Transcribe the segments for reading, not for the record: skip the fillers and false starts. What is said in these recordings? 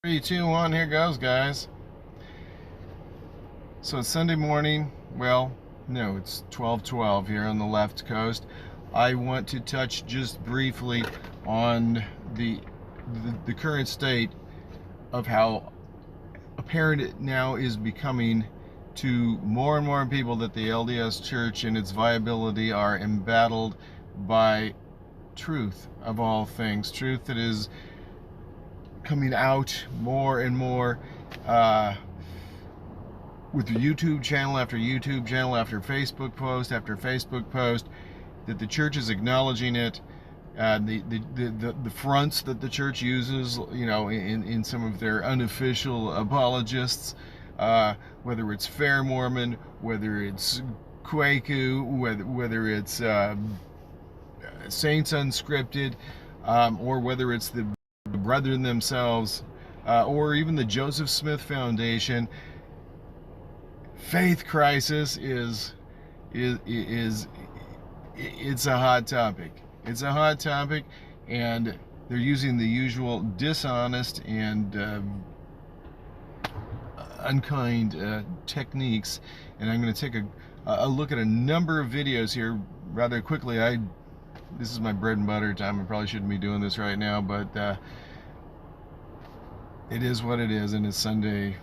3, 2, 1, here goes, guys. So it's Sunday morning. Well, no, it's 12:12 here on the left coast. I want to touch just briefly on the current state of how apparent it now is becoming to more and more people that the LDS Church and its viability are embattled by truth of all things. Truth that is coming out more and more with YouTube channel after YouTube channel after Facebook post after Facebook post, that the church is acknowledging it. The fronts that the church uses, you know, in some of their unofficial apologists, whether it's Fair Mormon, whether it's Kwaku, whether it's Saints Unscripted, or whether it's the Brethren themselves, or even the Joseph Smith Foundation. Faith crisis is it's a hot topic. It's a hot topic, and they're using the usual dishonest and unkind techniques. And I'm going to take a look at a number of videos here rather quickly. This is my bread and butter time. I probably shouldn't be doing this right now, but it is what it is, and it's Sunday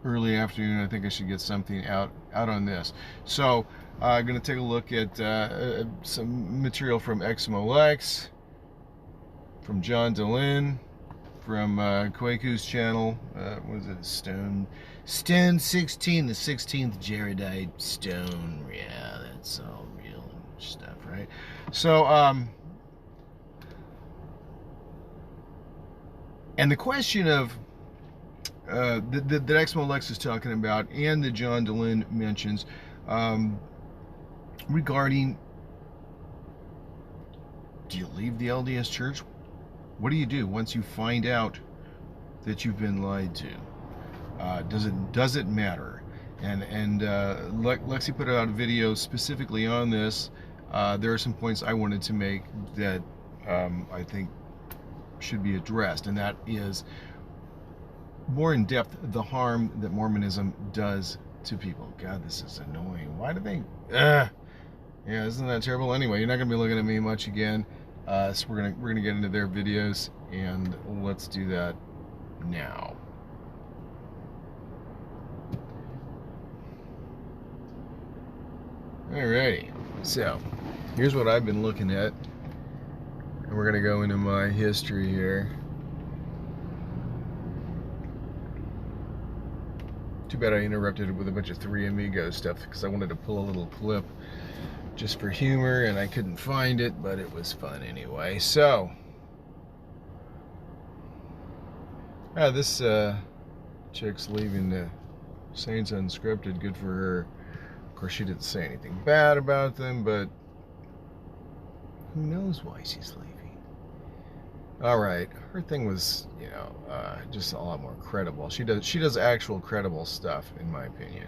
early afternoon. I think I should get something out on this. So I'm going to take a look at some material from eczema, from John Dehlin, from Kwaku's channel. What is it? Stone 16, the 16th Jaredite stone. Yeah, that's all real stuff, right? So and the question of that eczema is talking about, and that John Dehlin mentions, regarding, do you leave the LDS Church? What do you do once you find out that you've been lied to? Does it matter? And Lexi put out a video specifically on this. There are some points I wanted to make that I think should be addressed, and that is more in depth the harm that Mormonism does to people. God, this is annoying. Why do they? Yeah, isn't that terrible? Anyway, you're not gonna be looking at me much again. So we're gonna get into their videos, and let's do that now. Alrighty. So here's what I've been looking at, and we're gonna go into my history here. Too bad I interrupted it with a bunch of Three Amigos stuff, because I wanted to pull a little clip just for humor, and I couldn't find it, but it was fun anyway. So, this chick's leaving the Saints Unscripted. Good for her. Of course, she didn't say anything bad about them, but who knows why she's leaving. Alright, her thing was, you know, just a lot more credible. She does actual credible stuff, in my opinion.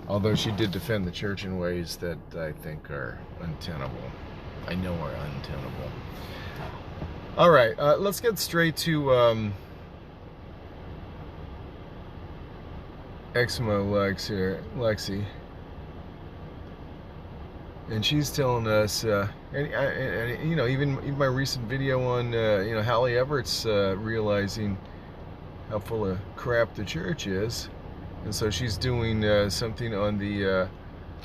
Although she did defend the church in ways that I think are untenable. I know are untenable. Alright, let's get straight to eczema Lexi. And she's telling us, and you know, even my recent video on, you know, Hallie Everett's realizing how full of crap the church is, and so she's doing something on the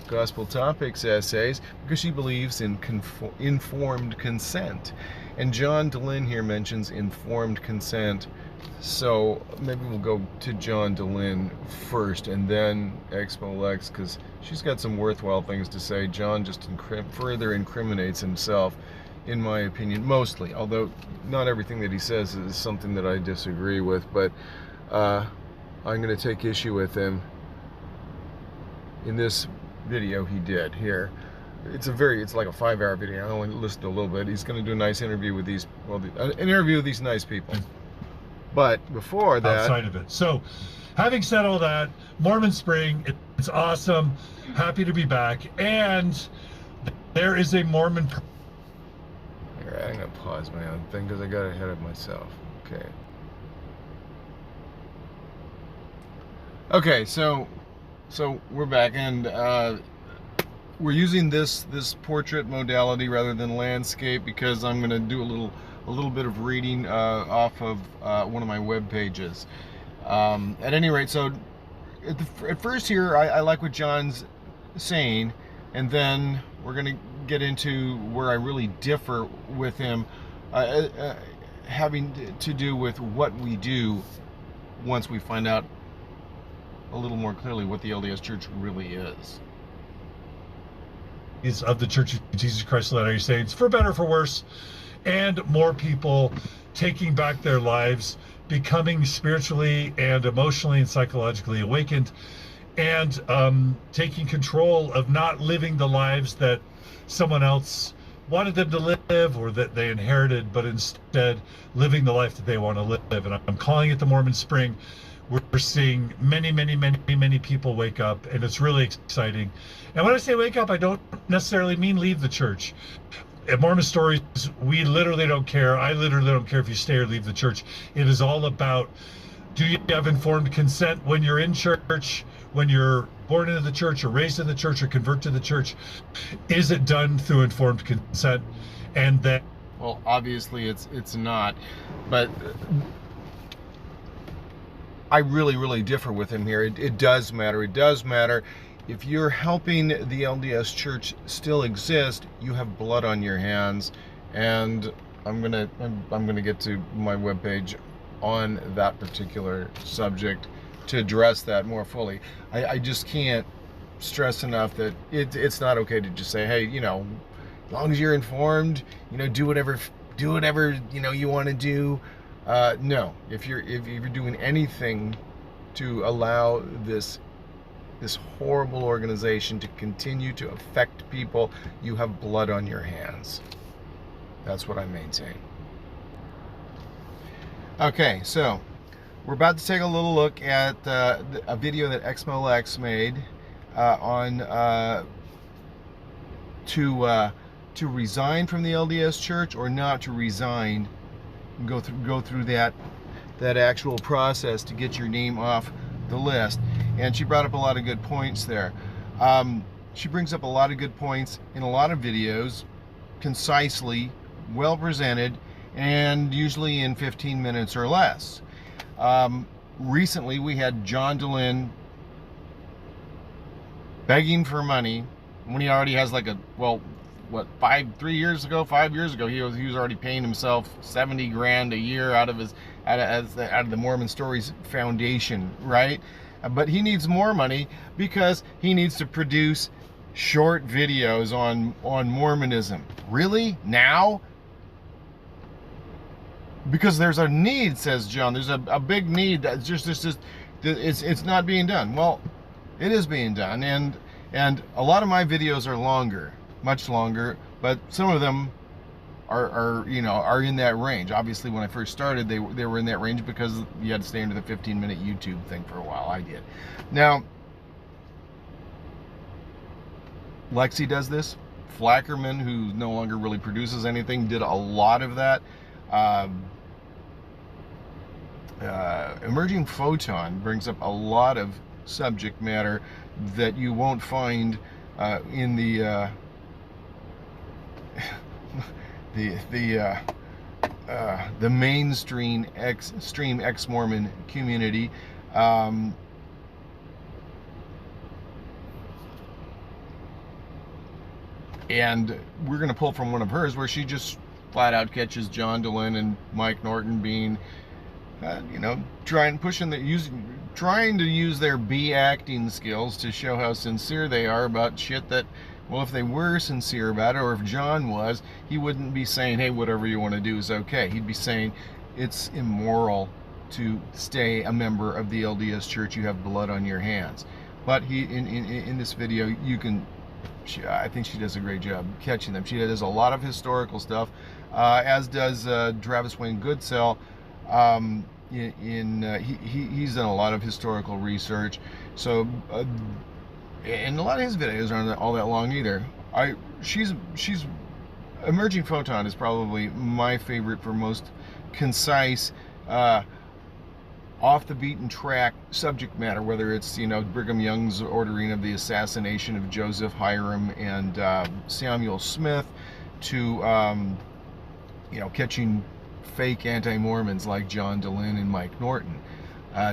gospel topics essays, because she believes in informed consent. And John Dehlin here mentions informed consent, so maybe we'll go to John Dehlin first, and then eczema Lex, because she's got some worthwhile things to say. John just further incriminates himself, in my opinion, mostly, although not everything that he says is something that I disagree with, but I'm going to take issue with him in this video he did here. It's like a 5-hour video. I only listened to a little bit. He's going to do a nice interview with these, an interview with these nice people. But before that, outside of it. So, having said all that, Mormon Spring, it's awesome. Happy to be back. And there is a Mormon. Here, I'm gonna pause my own thing because I got ahead of myself. Okay. Okay, so we're back, and we're using this portrait modality rather than landscape because I'm going to do a little bit of reading off of one of my web pages. At any rate, so at first here, I like what John's saying, and then we're going to get into where I really differ with him, having to do with what we do once we find out a little more clearly what the LDS Church really is. Is of the Church of Jesus Christ of Latter-day Saints, for better or for worse, and more people taking back their lives, becoming spiritually and emotionally and psychologically awakened, and taking control of not living the lives that someone else wanted them to live or that they inherited, but instead living the life that they want to live. And I'm calling it the Mormon Spring. We're seeing many people wake up, and it's really exciting. And when I say wake up, I don't necessarily mean leave the church. At Mormon Stories, we literally don't care. I literally don't care if you stay or leave the church. It is all about, do you have informed consent when you're in church, when you're born into the church or raised in the church or convert to the church? Is it done through informed consent? And then, well, obviously it's not, but I really differ with him here. It does matter. It does matter. If you're helping the LDS Church still exist, you have blood on your hands, and I'm gonna get to my webpage on that particular subject to address that more fully. I just can't stress enough that it's not okay to just say, hey, as long as you're informed, do whatever you want to do. No, if you're doing anything to allow this horrible organization to continue to affect people, you have blood on your hands. That's what I maintain. Okay, so we're about to take a little look at a video that xMolex made on to resign from the LDS Church or not to resign. Go through that actual process to get your name off the list. And she brought up a lot of good points there. She brings up a lot of good points in a lot of videos, concisely, well presented, and usually in 15 minutes or less. Recently we had John Dehlin begging for money when he already has like 5 years ago, he was already paying himself 70 grand a year out of the Mormon Stories Foundation, right? But he needs more money because he needs to produce short videos on Mormonism. Really? Now? Because there's a need, says John. There's a big need that's just it's not being done. Well, it is being done, and a lot of my videos are longer. Much longer, but some of them are in that range. Obviously, when I first started, they were in that range because you had to stay under the 15-minute YouTube thing for a while. I did. Now, Lexi does this. Flackerman, who no longer really produces anything, did a lot of that. Emerging Photon brings up a lot of subject matter that you won't find in the mainstream ex-Mormon community. And we're going to pull from one of hers where she just flat out catches John Dehlin and Mike Norton being, trying to use their acting skills to show how sincere they are about shit that, well, if they were sincere about it, or if John was, he wouldn't be saying, hey, whatever you want to do is okay. He'd be saying it's immoral to stay a member of the LDS Church. You have blood on your hands. But in this video, I think she does a great job catching them. She does a lot of historical stuff, as does Travis Wayne Goodsell. He's done a lot of historical research. So, and a lot of his videos aren't all that long either. She's Emerging Photon is probably my favorite for most concise off the beaten track subject matter, whether it's, you know, Brigham Young's ordering of the assassination of Joseph, Hiram, and Samuel Smith, to you know, catching fake anti-Mormons like John Dehlin and Mike Norton.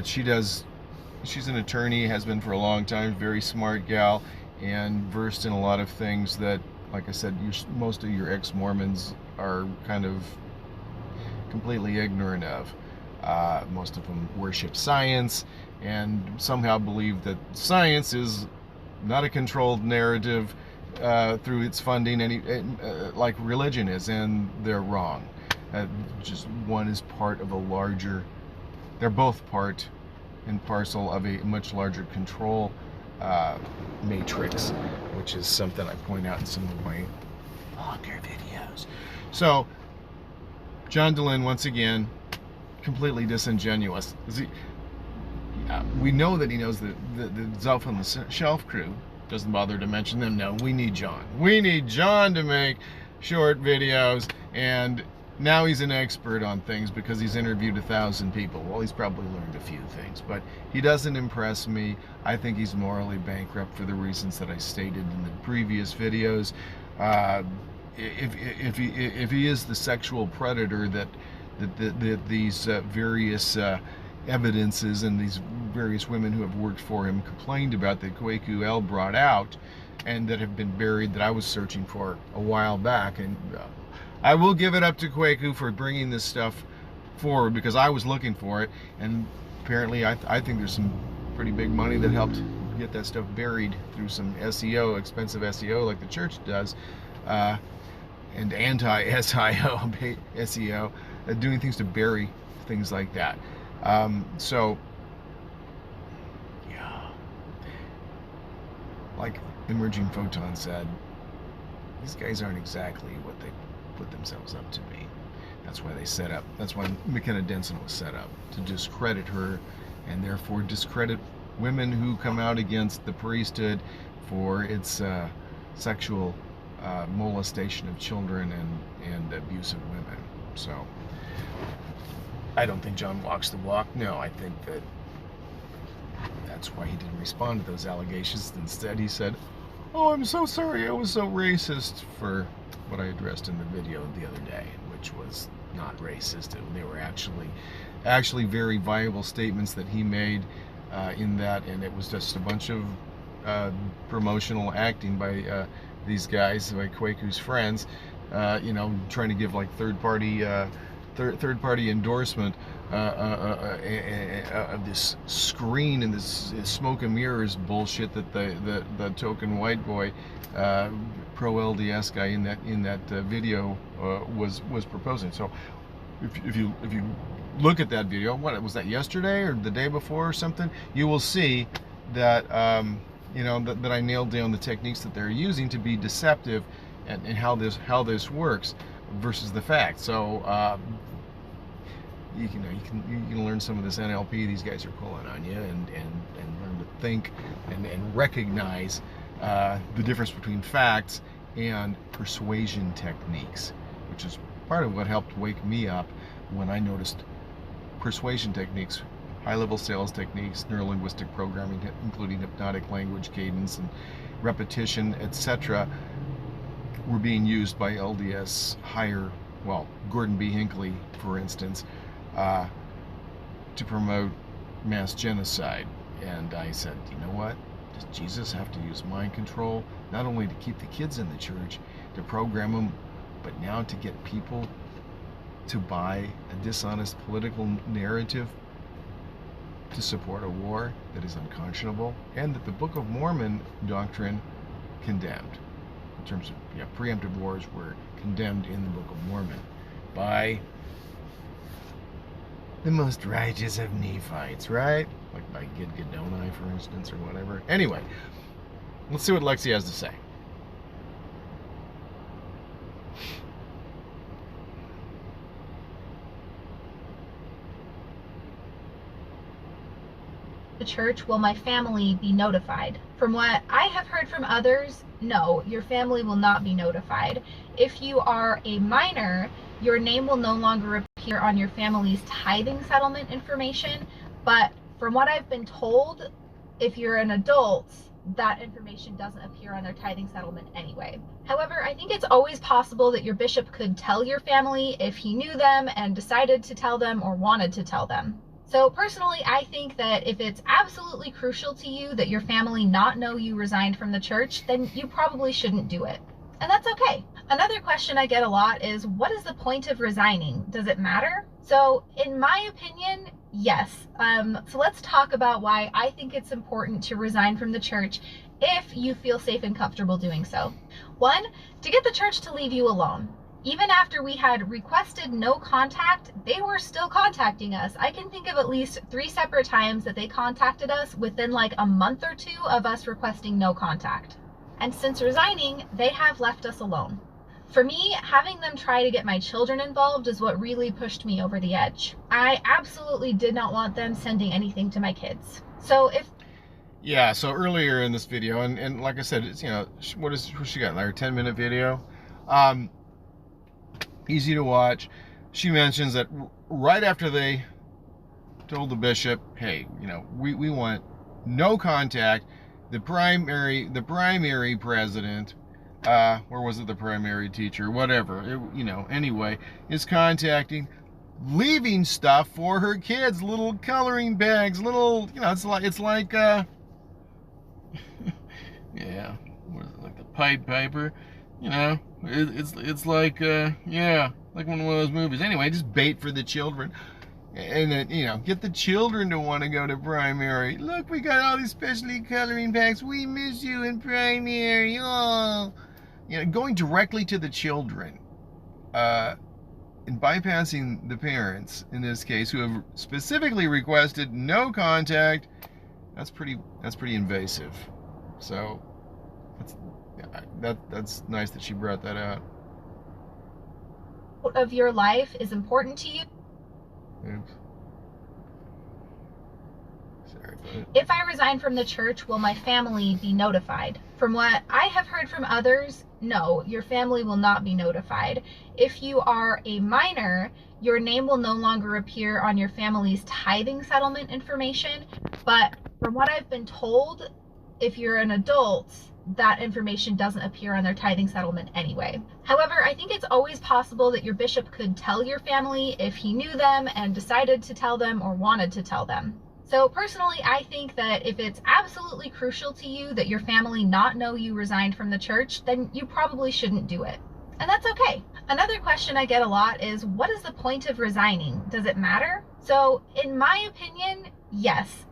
She's an attorney, has been for a long time, very smart gal, and versed in a lot of things that, like I said, most of your ex-Mormons are kind of completely ignorant of. Most of them worship science and somehow believe that science is not a controlled narrative through its funding, like religion is, and they're wrong. Just one is part of a larger, they're both part and parcel of a much larger control matrix, which is something I point out in some of my longer videos. So, John Dehlin, once again, completely disingenuous. We know that he knows the Zelf on the Shelf crew. Doesn't bother to mention them. No, we need John. We need John to make short videos, and now he's an expert on things because he's interviewed 1,000 people. Well, he's probably learned a few things, but he doesn't impress me. I think he's morally bankrupt for the reasons that I stated in the previous videos. If he is the sexual predator that these various evidences and these various women who have worked for him complained about, that Kwaku L brought out, and that have been buried, that I was searching for a while back, and I will give it up to Kwaku for bringing this stuff forward, because I was looking for it, and apparently I think there's some pretty big money that helped get that stuff buried through some SEO, expensive SEO like the church does, and anti-SEO, doing things to bury things like that. So, yeah, like Emerging Photon said, these guys aren't exactly what they put themselves up to be. That's why they set up, that's why McKenna Denson was set up, to discredit her, and therefore discredit women who come out against the priesthood for its sexual molestation of children and abuse of women. So, I don't think John walks the walk. No, I think that's why he didn't respond to those allegations. Instead, he said, "Oh, I'm so sorry, I was so racist," for what I addressed in the video the other day, which was not racist. They were actually very viable statements that he made in that, and it was just a bunch of promotional acting by these guys, by Kwaku's friends, you know, trying to give like third-party endorsement of this screen and this smoke and mirrors bullshit that the token white boy, pro LDS guy in that video was proposing. So if you look at that video, what was that, yesterday or the day before or something, you will see that you know, that I nailed down the techniques that they're using to be deceptive, and how this works versus the facts. So you can learn some of this NLP these guys are pulling on you, and learn to think and recognize the difference between facts and persuasion techniques, which is part of what helped wake me up when I noticed persuasion techniques, high-level sales techniques, neuro-linguistic programming, including hypnotic language, cadence, and repetition, etc., were being used by LDS higher, well, Gordon B. Hinckley, for instance, to promote mass genocide. And I said, you know what? Does Jesus have to use mind control, not only to keep the kids in the church, to program them, but now to get people to buy a dishonest political narrative to support a war that is unconscionable, and that the Book of Mormon doctrine condemned? In terms of, yeah, preemptive wars were condemned in the Book of Mormon by the most righteous of Nephites, right? Like by Gidgedoni, for instance, or whatever. Anyway, let's see what Lexi has to say. The church, will my family be notified? From what I have heard from others, no, your family will not be notified. If you are a minor, your name will no longer appear on your family's tithing settlement information, But from what I've been told, if you're an adult, that information doesn't appear on their tithing settlement anyway. However, I think it's always possible that your bishop could tell your family if he knew them and decided to tell them or wanted to tell them. So personally, I think that if it's absolutely crucial to you that your family not know you resigned from the church, then you probably shouldn't do it. And that's okay. Another question I get a lot is, what is the point of resigning? Does it matter? So in my opinion, yes. So let's talk about why I think it's important to resign from the church if you feel safe and comfortable doing so. One, to get the church to leave you alone. Even after we had requested no contact, they were still contacting us. I can think of at least 3 separate times that they contacted us within like a month or 2 of us requesting no contact. And since resigning, they have left us alone. For me, having them try to get my children involved is what really pushed me over the edge. I absolutely did not want them sending anything to my kids. So Yeah, so earlier in this video, and like I said, it's, you know, what she got, like a 10-minute video? Easy to watch. She mentions that right after they told the bishop, hey, you know, we want no contact, the primary president, or was it the primary teacher, whatever, you know, anyway, is contacting, leaving stuff for her kids, little coloring bags, little, you know, it's like yeah, what is it, like the Pied Piper, you know, it's like yeah, like one of those movies. Anyway, just bait for the children. And then, you know, get the children to want to go to primary. Look, we got all these specialty coloring packs. We miss you in primary. Oh, you know, going directly to the children, and bypassing the parents in this case, who have specifically requested no contact. That's pretty invasive. So that's nice that she brought that out. of your life is important to you. Oops. Sorry about it. If I resign from the church, will my family be notified? From what I have heard from others, no, your family will not be notified. If you are a minor, your name will no longer appear on your family's tithing settlement information. But from what I've been told, if you're an adult, that information doesn't appear on their tithing settlement anyway. However, I think it's always possible that your bishop could tell your family if he knew them and decided to tell them or wanted to tell them. So personally, I think that if it's absolutely crucial to you that your family not know you resigned from the church, then you probably shouldn't do it. And that's okay. Another question I get a lot is, what is the point of resigning? Does it matter? So in my opinion, yes.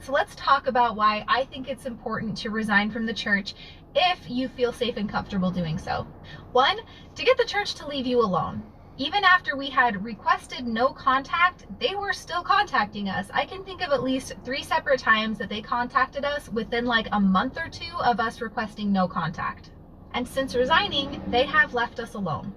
So let's talk about why I think it's important to resign from the church if you feel safe and comfortable doing so. One, to get the church to leave you alone. Even after we had requested no contact, they were still contacting us. I can think of at least 3 separate times that they contacted us within like a month or 2 of us requesting no contact. And since resigning, they have left us alone.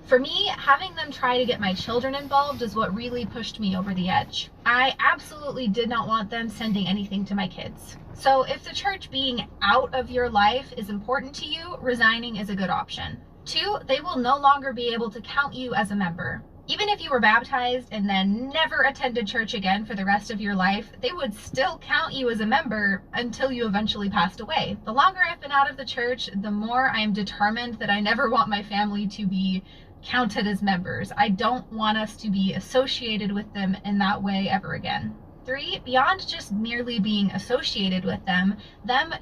For me, having them try to get my children involved is what really pushed me over the edge. I absolutely did not want them sending anything to my kids. So if the church being out of your life is important to you, resigning is a good option. 2, they will no longer be able to count you as a member. Even if you were baptized and then never attended church again for the rest of your life, they would still count you as a member until you eventually passed away. The longer I've been out of the church, the more I am determined that I never want my family to be counted as members. I don't want us to be associated with them in that way ever again. 3, beyond just merely being associated with them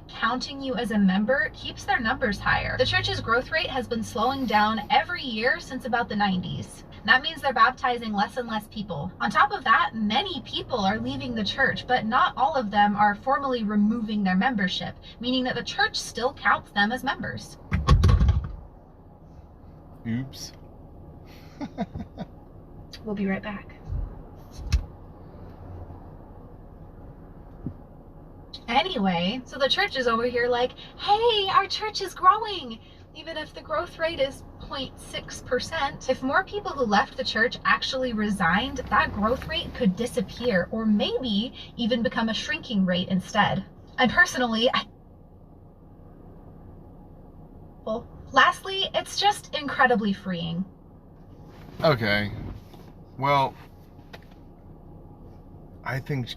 counting you as a member keeps their numbers higher. The church's growth rate has been slowing down every year since about the 90s. That means they're baptizing less and less people. On top of that, many people are leaving the church, but not all of them are formally removing their membership, meaning that the church still counts them as members. Oops. We'll be right back. Anyway, so the church is over here like, hey, our church is growing, even if the growth rate is 0.6%. If more people who left the church actually resigned, that growth rate could disappear, or maybe even become a shrinking rate instead. And personally, lastly, it's just incredibly freeing. Okay. Well, I think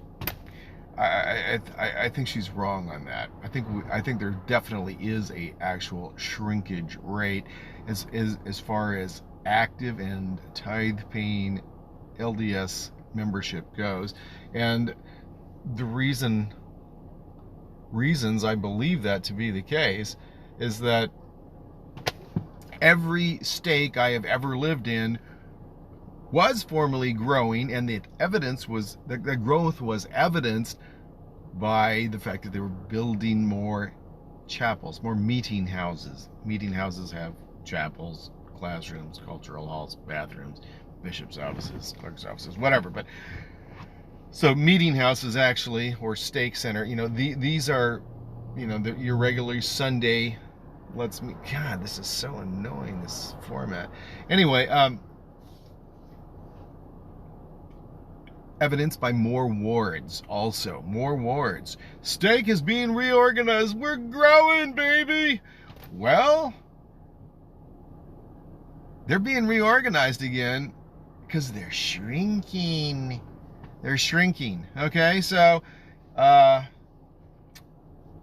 I think she's wrong on that. I think there definitely is a actual shrinkage rate as far as active and tithe-paying LDS membership goes, and the reasons I believe that to be the case is that every stake I have ever lived in was formerly growing, and the growth was evidenced by the fact that they were building more chapels, more meeting houses. Meeting houses have chapels, classrooms, cultural halls, bathrooms, bishops' offices, clerks' offices, whatever. But so meeting houses actually, or stake center, these are, your regular Sunday. God, this is so annoying, this format. Anyway, evidenced by more wards also. More wards. Stake is being reorganized. We're growing, baby! Well, they're being reorganized again because they're shrinking. They're shrinking. Okay, so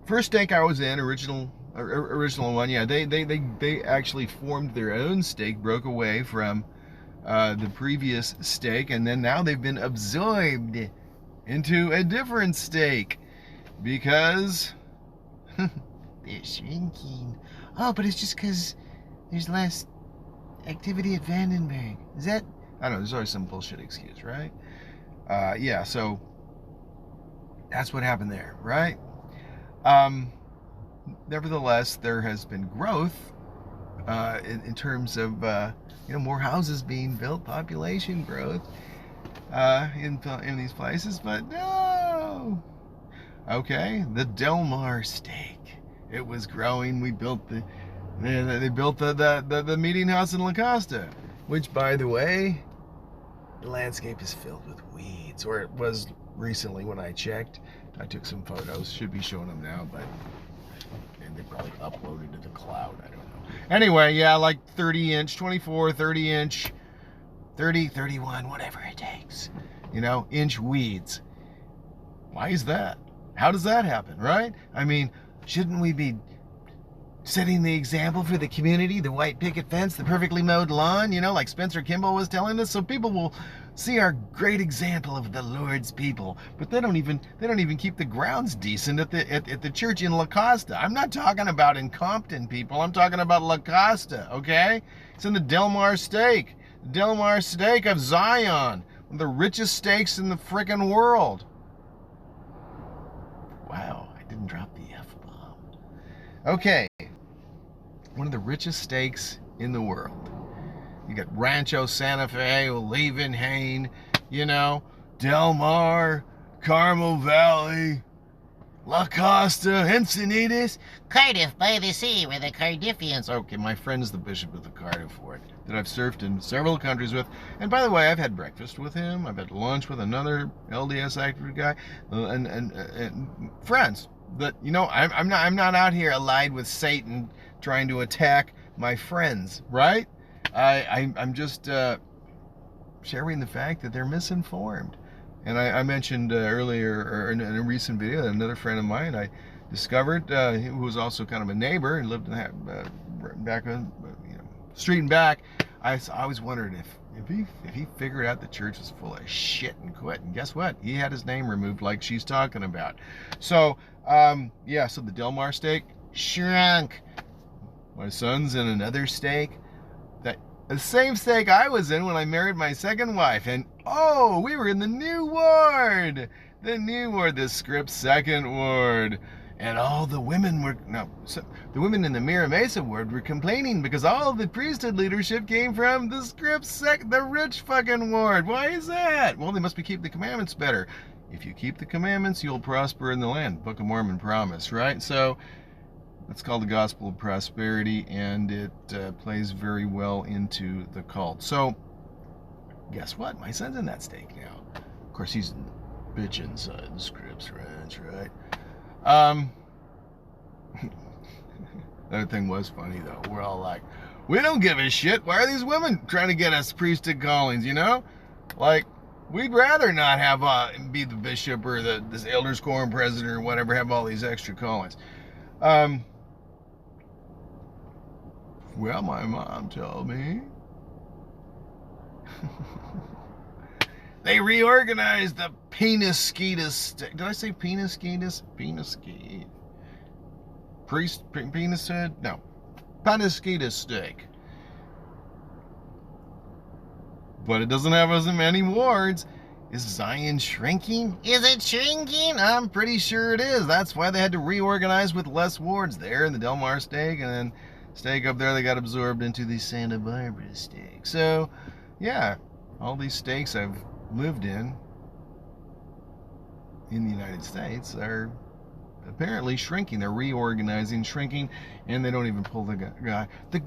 first stake I was in, original one, yeah, they actually formed their own stake, broke away from the previous stake, and then now they've been absorbed into a different stake because they're shrinking. Oh, but it's just because there's less activity at Vandenberg. Is that? I don't know, there's always some bullshit excuse, right? Yeah, so that's what happened there, right? Nevertheless, there has been growth in terms of more houses being built, population growth in these places, but no. Okay, the Delmar stake, it was growing. We built they built the meeting house in La Costa, which, by the way, the landscape is filled with weeds, or it was recently when I checked. I took some photos, should be showing them now, but and they probably uploaded to the cloud, I don't know. Anyway, yeah, like 30-inch, 24, 30-inch, 30, 31, whatever it takes, inch weeds. Why is that? How does that happen, right? I mean, shouldn't we be setting the example for the community, the white picket fence, the perfectly mowed lawn, like Spencer Kimball was telling us, so people will see our great example of the Lord's people. But they don't even keep the grounds decent at the church in La Costa. I'm not talking about in Compton, people. I'm talking about La Costa, okay? It's in the Delmar stake. The Delmar stake of Zion, one of the richest stakes in the frickin' world. Wow, I didn't drop the F-bomb. Okay. One of the richest stakes in the world. You got Rancho Santa Fe, Olevenhain, Delmar, Carmel Valley, La Costa, Encinitas, Cardiff by the sea, where the Cardiffians. Okay, my friend is the bishop of the Cardiff ward that I've served in several countries with. And by the way, I've had breakfast with him. I've had lunch with another LDS active guy, and friends. That I'm not out here allied with Satan, trying to attack my friends, right? I'm just sharing the fact that they're misinformed. And I mentioned earlier, or in a recent video, that another friend of mine I discovered, who was also kind of a neighbor and lived in that back on street and back. I always wondered if he figured out the church was full of shit and quit. And guess what? He had his name removed, like she's talking about. So yeah, so the Delmar stake shrunk. My son's in another stake. The same stake I was in when I married my second wife. And oh, we were in the new ward. The new ward, the Scripps second ward. And all the women the women in the Mira Mesa ward were complaining because all the priesthood leadership came from the Scripps the rich fucking ward. Why is that? Well, they must be keeping the commandments better. If you keep the commandments, you'll prosper in the land. Book of Mormon promise, right? So that's called the gospel of prosperity, and it plays very well into the cult. So guess what? My son's in that stake now. Of course, he's bitch inside the Scripps ranch, right? That thing was funny, though. We're all like, we don't give a shit. Why are these women trying to get us priesthood callings, Like, We'd rather not have be the bishop or this elders quorum president or whatever, have all these extra callings. Well, my mom told me they reorganized the penis-skeetus. Did I say penis-skeetus? Penis-skeet. Penishood? No. Penis-skeetus stake. But it doesn't have as many wards. Is Zion shrinking? Is it shrinking? I'm pretty sure it is. That's why they had to reorganize with less wards there in the Del Mar stake, and then stake up there they got absorbed into the Santa Barbara stake. So, yeah, all these stakes I've lived in the United States are apparently shrinking. They're reorganizing, shrinking, and they don't even pull the guy. They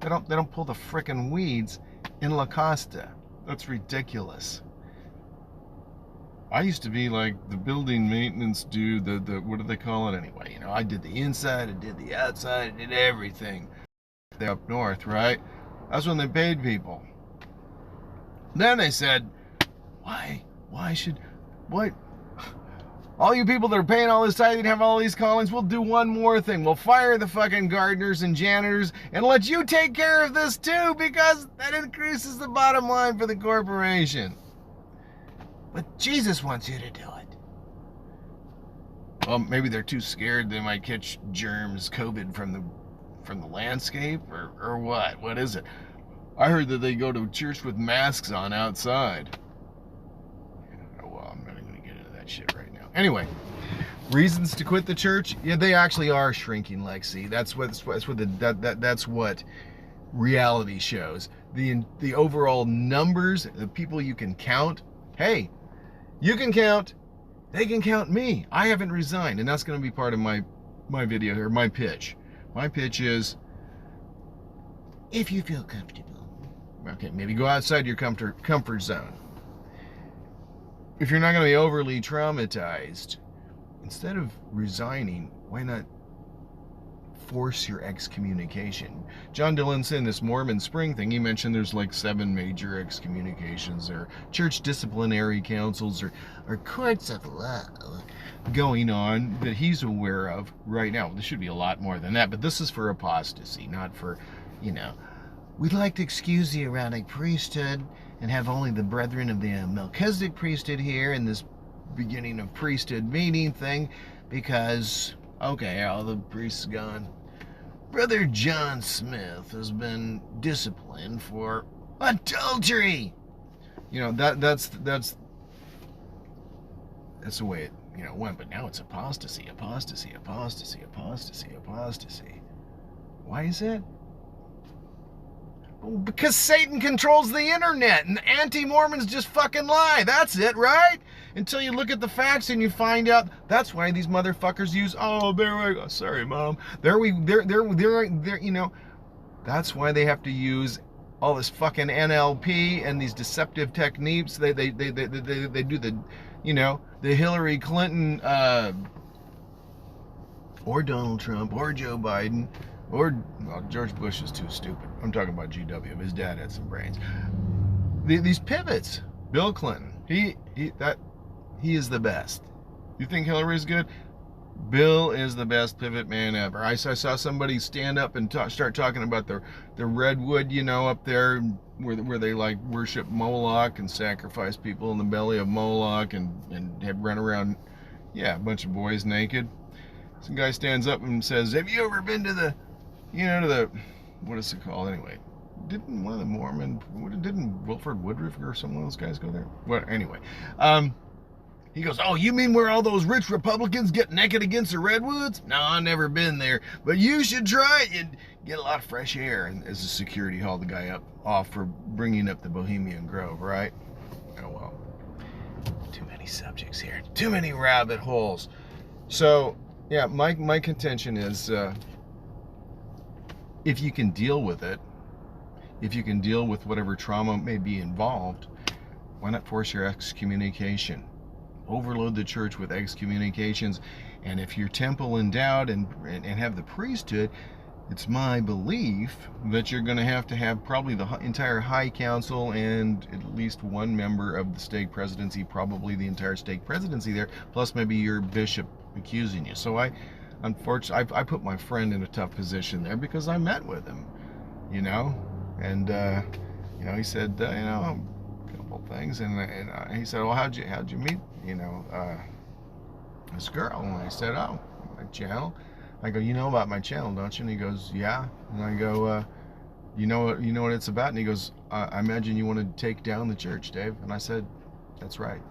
don't pull the frickin' weeds in La Costa. That's ridiculous. I used to be like the building maintenance dude, the what do they call it anyway? You know, I did the inside, I did the outside, I did everything. They up north, right? That's when they paid people. Then they said, what? All you people that are paying all this tithing have all these callings, we'll do one more thing. We'll fire the fucking gardeners and janitors and let you take care of this too, because that increases the bottom line for the corporation. But Jesus wants you to do it. Well, maybe they're too scared they might catch germs, COVID from the landscape, or what? What is it? I heard that they go to church with masks on outside. Oh, well, I'm not going to get into that shit right now. Anyway, reasons to quit the church? Yeah, they actually are shrinking, Lexi. That's what reality shows. The overall numbers, the people you can count. Hey, you can count. They can count me. I haven't resigned, and that's going to be part of my video or my pitch. My pitch is, if you feel comfortable, okay, maybe go outside your comfort zone. If you're not going to be overly traumatized, instead of resigning, why not force your excommunication? John Dehlin said in this Mormon spring thing, he mentioned there's like 7 major excommunications or church disciplinary councils or courts of law going on that he's aware of right now. There should be a lot more than that, but this is for apostasy, not for, we'd like to excuse the Aaronic priesthood and have only the brethren of the Melchizedek priesthood here in this beginning of priesthood meeting thing because, okay, all the priests gone. Brother John Smith has been disciplined for adultery. That's the way it went, but now it's apostasy. Why is it? Because Satan controls the internet and the anti-Mormons just fucking lie. That's it, right? Until you look at the facts and you find out that's why these motherfuckers use, sorry, Mom. That's why they have to use all this fucking NLP and these deceptive techniques. They do the, the Hillary Clinton, or Donald Trump, or Joe Biden, or George Bush is too stupid. I'm talking about GW. His dad had some brains. These pivots. Bill Clinton. He is the best. You think Hillary's good? Bill is the best pivot man ever. I saw somebody stand up and start talking about the redwood, up there where they like worship Moloch and sacrifice people in the belly of Moloch and have run around, a bunch of boys naked. Some guy stands up and says, "Have you ever been to the what is it called anyway? Didn't one of the didn't Wilford Woodruff or some of those guys go there? Well, anyway, he goes, "Oh, you mean where all those rich Republicans get naked against the redwoods? No, I've never been there, but you should try it. You'd get a lot of fresh air." And as the security hauled the guy off for bringing up the Bohemian Grove, right? Oh well, too many subjects here, too many rabbit holes. So yeah, my contention is, if you can deal with it, if you can deal with whatever trauma may be involved, why not force your excommunication? Overload the church with excommunications, and if you're temple endowed and have the priesthood, it's my belief that you're going to have probably the entire High Council and at least one member of the stake presidency, probably the entire stake presidency there, plus maybe your bishop accusing you. So unfortunately, I put my friend in a tough position there because I met with him, you know, and you know, he said, you know, a couple things, and he said, well, how'd you meet, you know, this girl? And I said, oh, my channel. I go, you know about my channel, don't you? And he goes, yeah. And I go, you know what it's about? And he goes, I imagine you want to take down the church, Dave. And I said, that's right.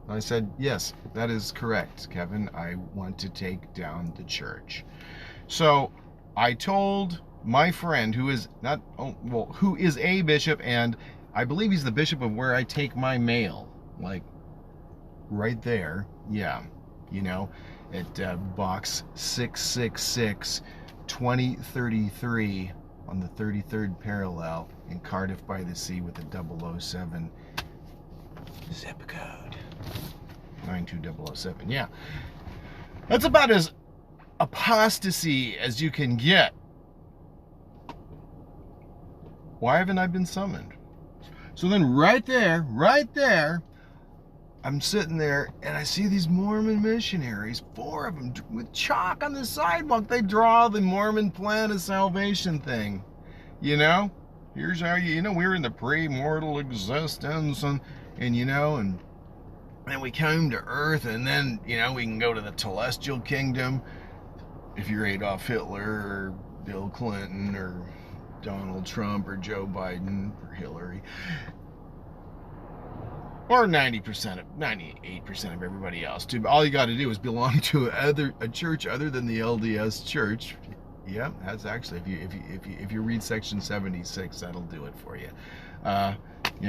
And I said, yes, that is correct, Kevin. I want to take down the church. So I told my friend, who is who is a bishop, and I believe he's the bishop of where I take my mail, like right there, yeah, you know, at box 666 2033 on the 33rd parallel in Cardiff by the Sea with a 007 zip code 92007. Yeah, that's about as apostasy as you can get. Why haven't I been summoned? So then right there, I'm sitting there and I see these Mormon missionaries, 4 of them, with chalk on the sidewalk. They draw the Mormon plan of salvation thing. You know, here's how you know, we're in the pre-mortal existence, and you know, and then we came to earth, and then, you know, we can go to the celestial kingdom if you're Adolf Hitler or Bill Clinton or Donald Trump or Joe Biden or Hillary. Or 98% of everybody else too. But all you got to do is belong to a church other than the LDS church. Yeah, that's actually, if you read section 76, that'll do it for you. Yeah,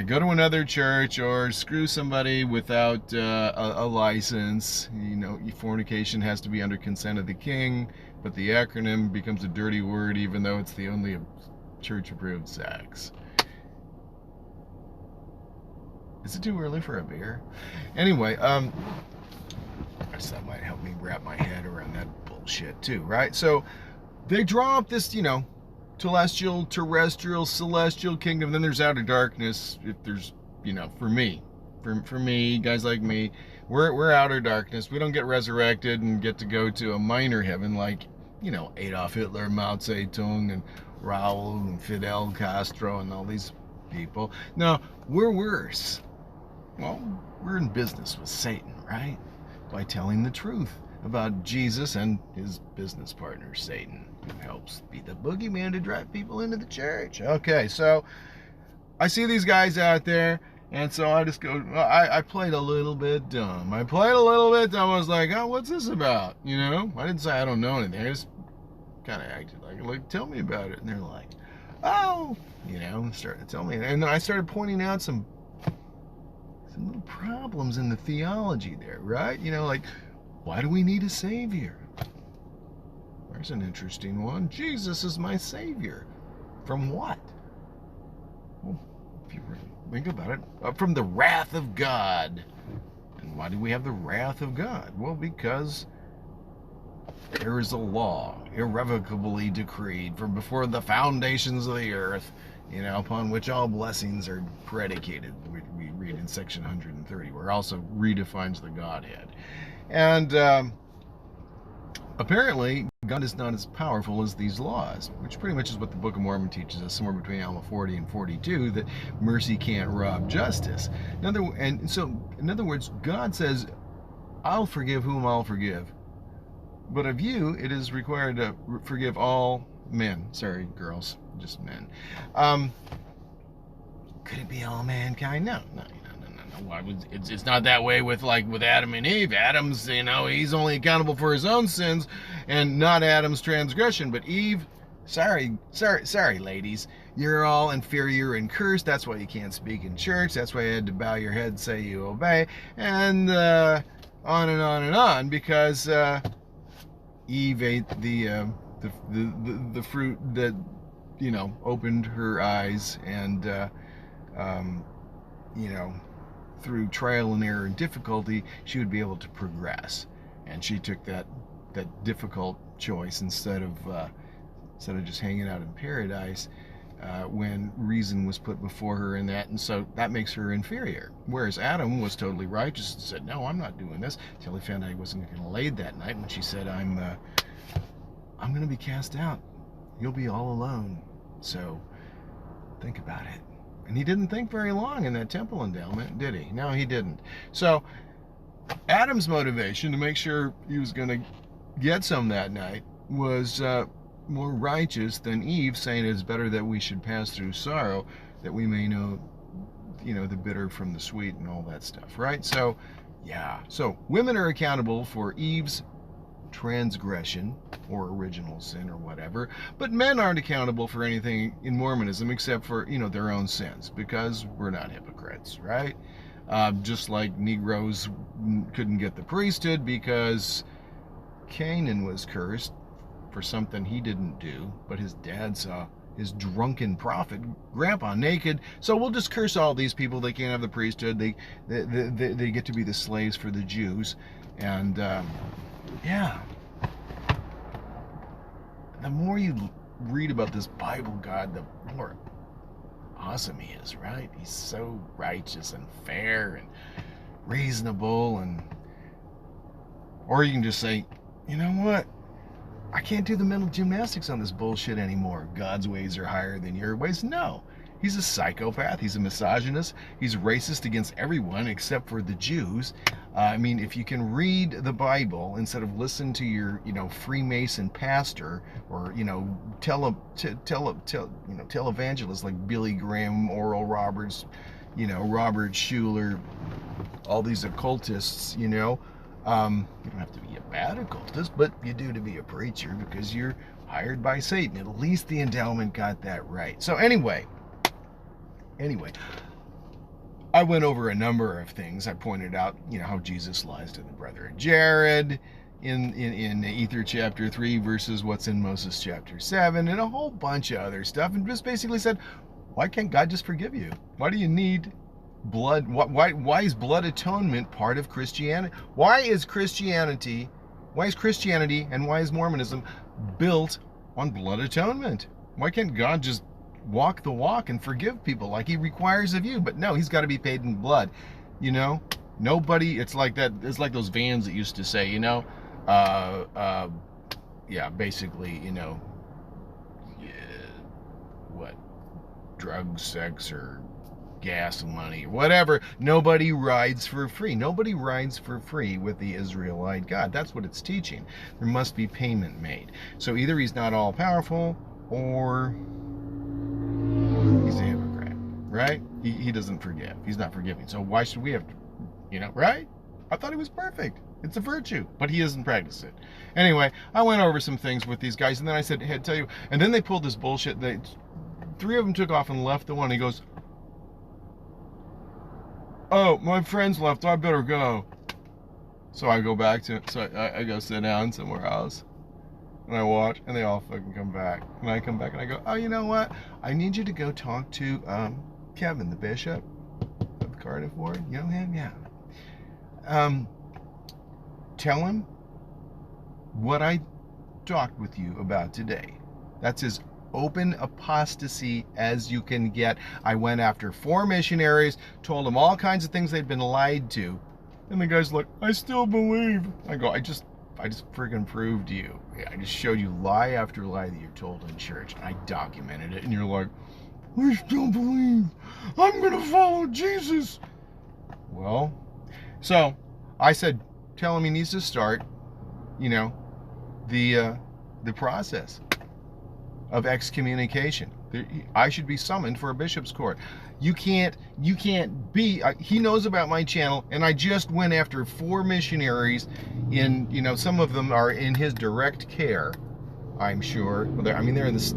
go to another church or screw somebody without a license. You know, fornication has to be under consent of the king, but the acronym becomes a dirty word even though it's the only church-approved sex. Is it too early for a beer? Anyway, I guess that might help me wrap my head around that bullshit too, right? So they draw up this, you know, celestial, terrestrial, celestial kingdom. Then there's outer darkness. If there's, you know, for me, guys like me, we're outer darkness. We don't get resurrected and get to go to a minor heaven like, you know, Adolf Hitler, Mao Zedong, and Raul and Fidel Castro and all these people. No, we're worse. Well, we're in business with Satan, right? By telling the truth about Jesus and his business partner, Satan, who helps be the boogeyman to drive people into the church. Okay, so I see these guys out there, and so I just go, I played a little bit dumb. I was like, oh, what's this about? You know? I didn't say I don't know anything. I just kind of acted like, tell me about it. And they're like, oh, you know, started to tell me. And then I started pointing out some little problems in the theology there, right? You know, like, why do we need a savior? There's an interesting one. Jesus is my savior. From what? Well, if you think about it, from the wrath of God. And why do we have the wrath of God? Well, because there is a law irrevocably decreed from before the foundations of the earth, you know, upon which all blessings are predicated. We read in section 130, where it also redefines the Godhead. And apparently, God is not as powerful as these laws, which pretty much is what the Book of Mormon teaches us, somewhere between Alma 40 and 42, that mercy can't rob justice. In other words, God says, I'll forgive whom I'll forgive. But of you, it is required to forgive all men. Sorry, girls, just men. Could it be all mankind? No. Why would it's not that way with Adam and Eve. Adam's, you know, he's only accountable for his own sins and not Adam's transgression. But Eve, sorry, ladies, you're all inferior and cursed. That's why you can't speak in church. That's why you had to bow your head, say you obey, and on and on and on, because Eve ate the fruit that, you know, opened her eyes, and you know, through trial and error and difficulty, she would be able to progress. And she took that that difficult choice instead of just hanging out in paradise when reason was put before her in that, and so that makes her inferior. Whereas Adam was totally righteous and said, no, I'm not doing this, until he found out he wasn't going to lay that night when she said, I'm going to be cast out. You'll be all alone. So think about it. And he didn't think very long in that temple endowment, did he? No, he didn't. So Adam's motivation to make sure he was going to get some that night was more righteous than Eve, saying it's better that we should pass through sorrow, that we may know, the bitter from the sweet and all that stuff, right? So, yeah. So women are accountable for Eve's transgression or original sin or whatever, but men aren't accountable for anything in Mormonism except for, their own sins, because we're not hypocrites, right? Just like Negroes couldn't get the priesthood because Canaan was cursed for something he didn't do, but his dad saw his drunken prophet grandpa naked, so we'll just curse all these people. They can't have the priesthood. They get to be the slaves for the Jews. And yeah, the more you read about this Bible God, the more awesome he is, right? He's so righteous and fair and reasonable. And or you can just say, you know what, I can't do the mental gymnastics on this bullshit anymore. God's ways are higher than your ways. No. He's a psychopath. He's a misogynist. He's racist against everyone except for the Jews. I mean, if you can read the Bible instead of listen to your, Freemason pastor or, televangelists like Billy Graham, Oral Roberts, Robert Schuller, all these occultists, you don't have to be a bad occultist, but you do to be a preacher because you're hired by Satan. At least the endowment got that right. So anyway, I went over a number of things. I pointed out, how Jesus lies to the brother of Jared in Ether chapter 3 versus what's in Moses chapter 7, and a whole bunch of other stuff, and just basically said, why can't God just forgive you? Why do you need blood? Why is blood atonement part of Christianity? Why is Christianity and why is Mormonism built on blood atonement? Why can't God just walk the walk and forgive people like he requires of you? But no, he's got to be paid in blood. Nobody, it's like that. It's like those vans that used to say, basically, what, drugs, sex, or gas, money, whatever. Nobody rides for free. Nobody rides for free with the Israelite God. That's what it's teaching. There must be payment made. So either he's not all powerful or he's a hypocrite, right? He doesn't forgive. He's not forgiving. So why should we have to, right? I thought he was perfect. It's a virtue, but he doesn't practice it. Anyway, I went over some things with these guys, and then I said, hey, tell you, and then they pulled this bullshit. Three of them took off and left the one. He goes, oh, my friends left, I better go. So I go back to, I go sit down somewhere else. And I watch, and they all fucking come back. And I come back and I go, oh, you know what? I need you to go talk to Kevin, the bishop of Cardiff Ward. You know him? Yeah. Tell him what I talked with you about today. That's as open apostasy as you can get. I went after 4 missionaries, told them all kinds of things they'd been lied to. And the guy's like, I still believe. I go, I just friggin' proved to you. I just showed you lie after lie that you're told in church. I documented it, and you're like, I still believe. I'm gonna follow Jesus. Well, so I said, tell him he needs to start, the process of excommunication. I should be summoned for a bishop's court. You can't be, he knows about my channel, and I just went after 4 missionaries in, some of them are in his direct care, I'm sure. They're in this,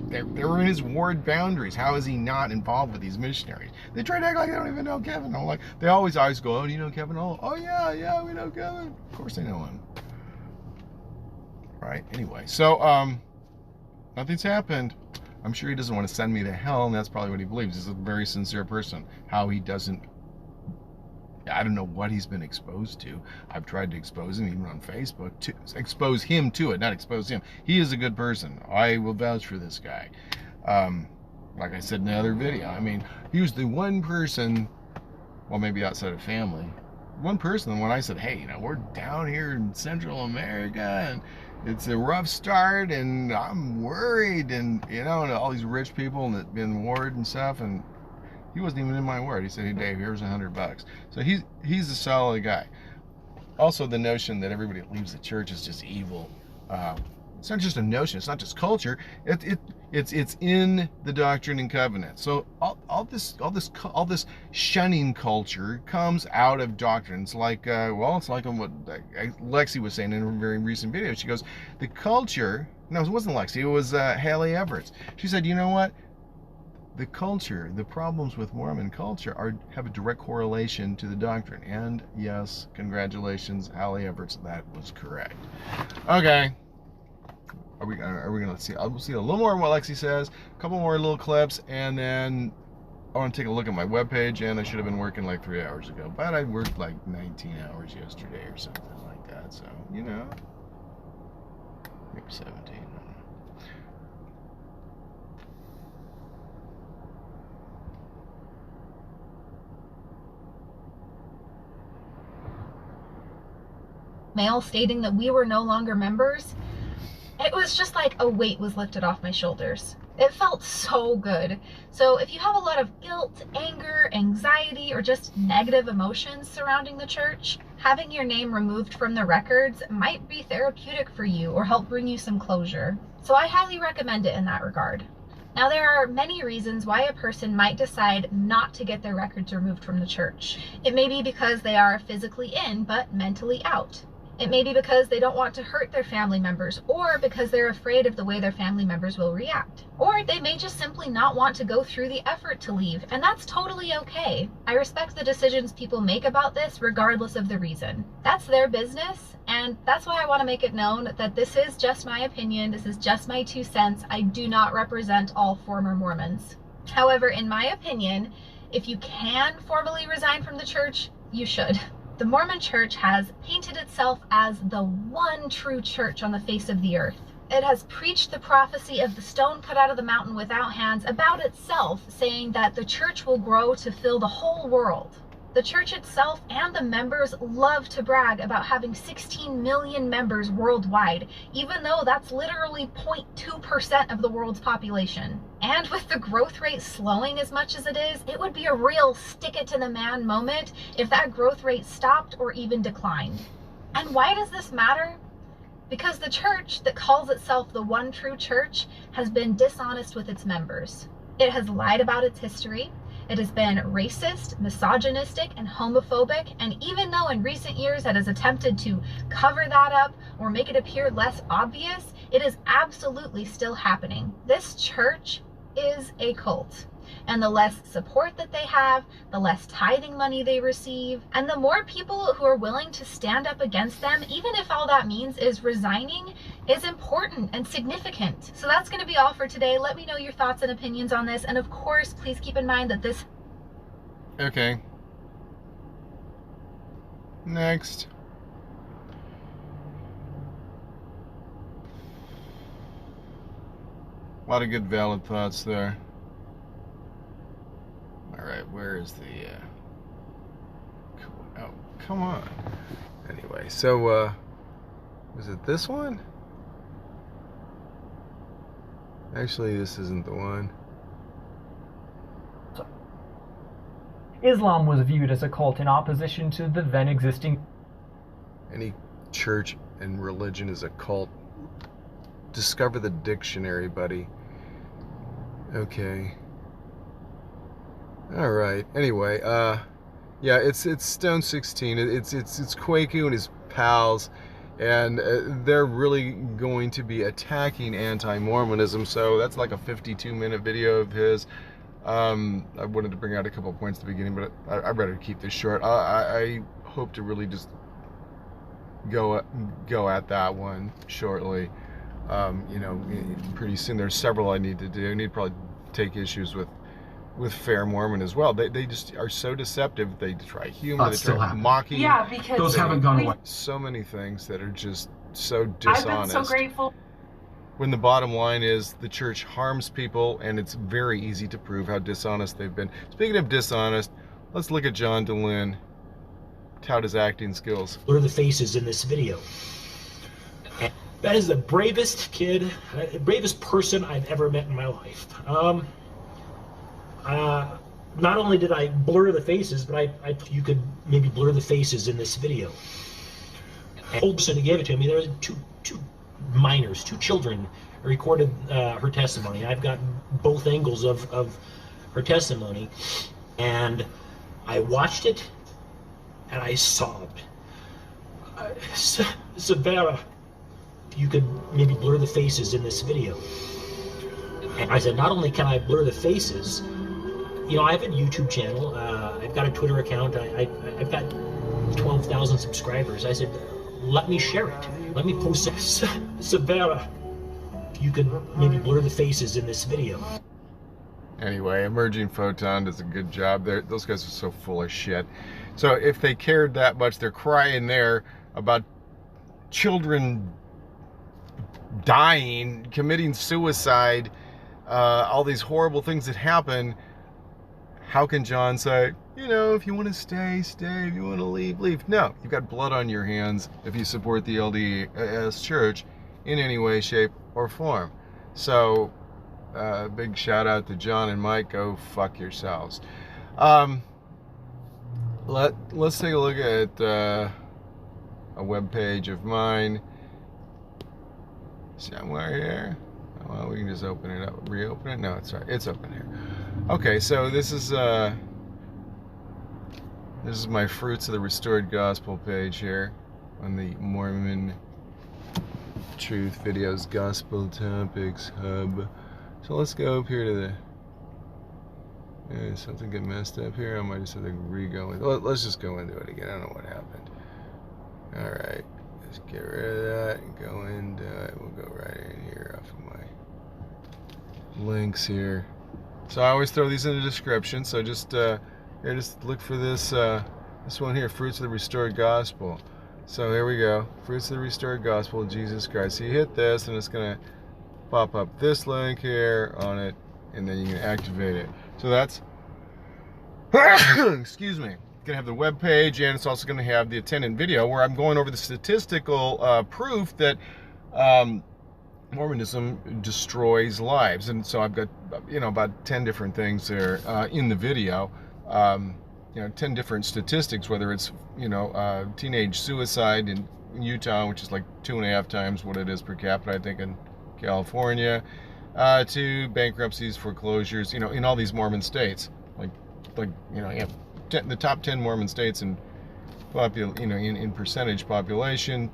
they were in his ward boundaries. How is he not involved with these missionaries? They try to act like they don't even know Kevin. I'm like, they always go, oh, do you know Kevin? Oh yeah, we know Kevin. Of course I know him. Right, anyway, so, nothing's happened. I'm sure he doesn't want to send me to hell, and that's probably what he believes. He's a very sincere person. How he doesn't I don't know what he's been exposed to. I've tried to expose him, even on Facebook, to expose him to it, not expose him. He is a good person. I will vouch for this guy. Like I said in the other video, I mean, he was the one person, well, maybe outside of family, one person when I said, hey, we're down here in Central America, and it's a rough start, and I'm worried, and, and all these rich people that been ward and stuff, and he wasn't even in my word. He said, hey, Dave, here's $100. So he's a solid guy. Also, the notion that everybody that leaves the church is just evil. It's not just a notion. It's not just culture. It's in the Doctrine and Covenants. So all this shunning culture comes out of doctrines. Like it's like what Lexi was saying in a very recent video. She goes, the culture. No, it wasn't Lexi. It was Haley Everett. She said, you know what? The culture, the problems with Mormon culture have a direct correlation to the doctrine. And yes, congratulations, Haley Everett. That was correct. Okay. Are we gonna see? I'll see a little more of what Lexi says, a couple more little clips, and then I want to take a look at my webpage. And I should have been working like 3 hours ago, but I worked like 19 hours yesterday or something like that. So maybe 17. Mail stating that we were no longer members, it was just like a weight was lifted off my shoulders. It felt so good. So if you have a lot of guilt, anger, anxiety, or just negative emotions surrounding the church, having your name removed from the records might be therapeutic for you or help bring you some closure. So I highly recommend it in that regard. Now, there are many reasons why a person might decide not to get their records removed from the church. It may be because they are physically in but mentally out. It may be because they don't want to hurt their family members, or because they're afraid of the way their family members will react. Or they may just simply not want to go through the effort to leave, and that's totally okay. I respect the decisions people make about this regardless of the reason. That's their business, and that's why I want to make it known that this is just my opinion, this is just my 2 cents. I do not represent all former Mormons. However, in my opinion, if you can formally resign from the church, you should. The Mormon Church has painted itself as the one true church on the face of the earth. It has preached the prophecy of the stone cut out of the mountain without hands about itself, saying that the church will grow to fill the whole world. The church itself and the members love to brag about having 16 million members worldwide, even though that's literally 0.2% of the world's population. And with the growth rate slowing as much as it is, it would be a real stick-it-to-the-man moment if that growth rate stopped or even declined. And why does this matter? Because the church that calls itself the one true church has been dishonest with its members. It has lied about its history. It has been racist, misogynistic, and homophobic, and even though in recent years it has attempted to cover that up or make it appear less obvious, it is absolutely still happening. This church is a cult, and the less support that they have, the less tithing money they receive, and the more people who are willing to stand up against them, even if all that means is resigning, is important and significant. So that's going to be all for today. Let me know your thoughts and opinions on this, and of course, please keep in mind that this... Okay. Next. A lot of good valid thoughts there. Alright, where is the... Oh, come on. Anyway, so, was it this one? Actually, this isn't the one. Islam was viewed as a cult in opposition to the then existing... Any church and religion is a cult. Discover the dictionary, buddy. Okay. All right. Anyway, yeah, it's Stone 16. It's Kwaku and his pals, and they're really going to be attacking anti-Mormonism. So that's like a 52-minute video of his. I wanted to bring out a couple of points at the beginning, but I'd rather keep this short. I hope to really just go at that one shortly. You know, pretty soon. There's several I need to do. I need to probably take issues with with Fair Mormon as well. They just are so deceptive. They try humor, they try happen. mocking. Yeah, because those haven't gone away. So many things that are just so I've dishonest. been so grateful. When the bottom line is the church harms people, and it's very easy to prove how dishonest they've been. Speaking of dishonest, let's look at John Dehlin, tout his acting skills. Blur the faces in this video. That is the bravest kid, bravest person I've ever met in my life. Not only did I blur the faces, but you could maybe blur the faces in this video. The old person who gave it to me, there were two minors, two children, recorded her testimony. I've got both angles of her testimony, and I watched it, and I sobbed. Savannah, you could maybe blur the faces in this video. And I said, not only can I blur the faces, you know, I have a YouTube channel, I've got a Twitter account, I've got 12,000 subscribers. I said, let me share it. Let me post it. Savannah, you could maybe blur the faces in this video. Anyway, Emerging Photon does a good job there. Those guys are so full of shit. So if they cared that much, they're crying there about children dying, committing suicide, all these horrible things that happen. How can John say, you know, if you want to stay, stay. If you want to leave, leave. No, you've got blood on your hands if you support the LDS Church in any way, shape, or form. So, big shout out to John and Mike. Go fuck yourselves. Let's take a look at a web page of mine somewhere here. Well, we can just open it up, reopen it. No, it's right. It's open here. Okay, so this is my Fruits of the Restored Gospel page here on the Mormon Truth Videos Gospel Topics Hub. So let's go up here to the. Something get messed up here. I might just have to re-go. Let's just go into it again. I don't know what happened. All right, let's get rid of that and go into it. We'll go right in here off of my links here. So I always throw these in the description. So just here, just look for this this one here, Fruits of the Restored Gospel. So here we go, Fruits of the Restored Gospel of Jesus Christ. So you hit this, and it's gonna pop up this link here on it, and then you can activate it. So that's excuse me. It's gonna have the web page, and it's also gonna have the attendant video where I'm going over the statistical proof that Mormonism destroys lives. And so I've got, you know, about 10 different things there in the video. You know, 10 different statistics, whether it's, you know, teenage suicide in Utah, which is like 2.5 times what it is per capita, I think, in California, to bankruptcies, foreclosures, you know, in all these Mormon states. Like you know, the top 10 Mormon states in in percentage population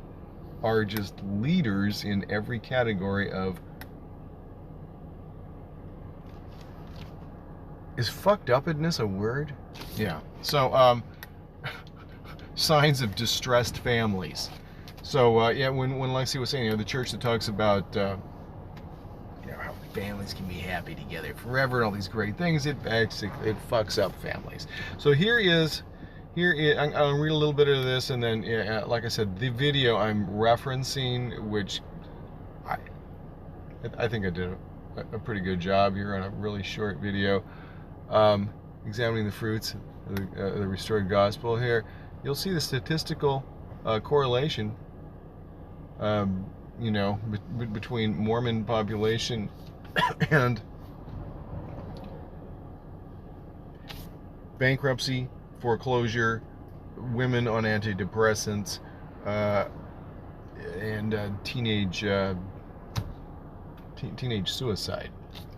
are just leaders in every category of. Is fucked upness a word? Yeah. So signs of distressed families. So yeah, when Lexi was saying, you know, the church that talks about you know, how families can be happy together forever and all these great things, it fucks up families. So here I'll read a little bit of this, and then like I said, the video I'm referencing, which I think I did a pretty good job here on a really short video, examining the fruits of the restored gospel. Here you'll see the statistical correlation you know, between Mormon population and bankruptcy, foreclosure, women on antidepressants, and teenage suicide.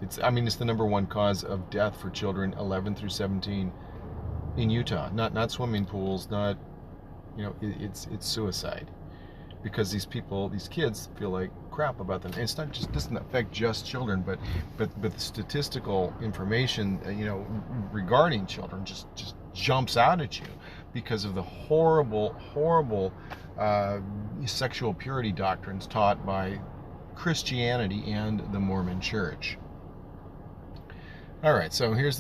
It's the #1 cause of death for children 11 through 17 in Utah. Not swimming pools, not, you know, it's suicide. Because these kids feel like crap about them. And it's not just, doesn't affect just children, but the statistical information, you know, regarding children just jumps out at you because of the horrible sexual purity doctrines taught by Christianity and the Mormon Church. All right, so here.